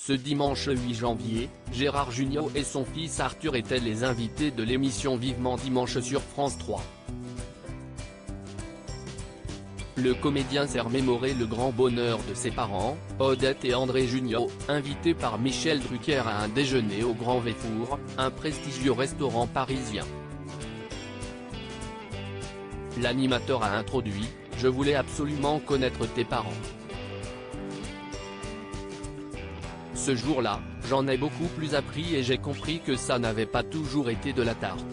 Ce dimanche 8 janvier, Gérard Jugnot et son fils Arthur étaient les invités de l'émission Vivement Dimanche sur France 3. Le comédien s'est remémoré le grand bonheur de ses parents, Odette et André Jugnot, invités par Michel Drucker à un déjeuner au Grand Véfour, un prestigieux restaurant parisien. L'animateur a introduit « Je voulais absolument connaître tes parents. Ce jour-là, j'en ai beaucoup plus appris et j'ai compris que ça n'avait pas toujours été de la tarte. »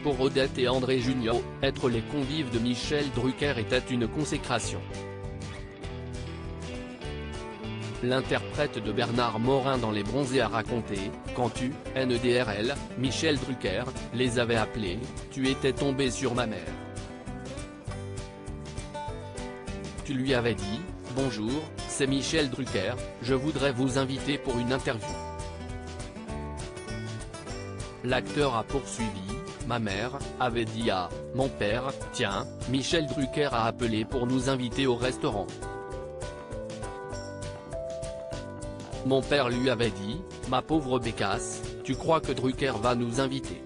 Pour Odette et André Jugnot, être les convives de Michel Drucker était une consécration. L'interprète de Bernard Morin dans Les Bronzés a raconté « Quand tu, NEDRL, Michel Drucker, les avais appelés, tu étais tombé sur ma mère. Tu lui avais dit « Bonjour, c'est Michel Drucker, je voudrais vous inviter pour une interview. » L'acteur a poursuivi « Ma mère avait dit à mon père, tiens, Michel Drucker a appelé pour nous inviter au restaurant. Mon père lui avait dit, ma pauvre bécasse, tu crois que Drucker va nous inviter?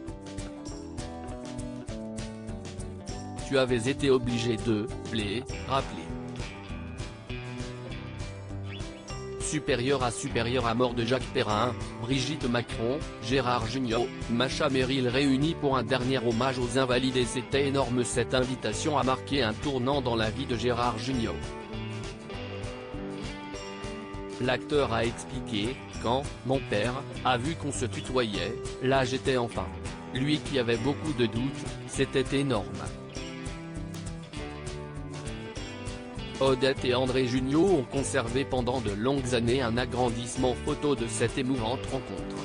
Tu avais été obligé de les rappeler. » Supérieur à mort de Jacques Perrin, Brigitte Macron, Gérard Jugnot, Macha Merrill réunis pour un dernier hommage aux Invalides et c'était énorme. Cette invitation a marqué un tournant dans la vie de Gérard Jugnot. L'acteur a expliqué « Quand mon père a vu qu'on se tutoyait, là j'étais enfin. Lui qui avait beaucoup de doutes, c'était énorme. » Odette et André Jugnot ont conservé pendant de longues années un agrandissement photo de cette émouvante rencontre.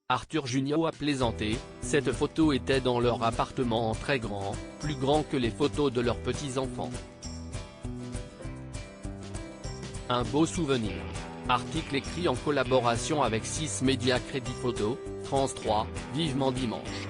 Arthur Jugnot a plaisanté, cette photo était dans leur appartement en très grand, plus grand que les photos de leurs petits-enfants. Un beau souvenir. Article écrit en collaboration avec 6 médias Crédit Photo, France 3, Vivement Dimanche.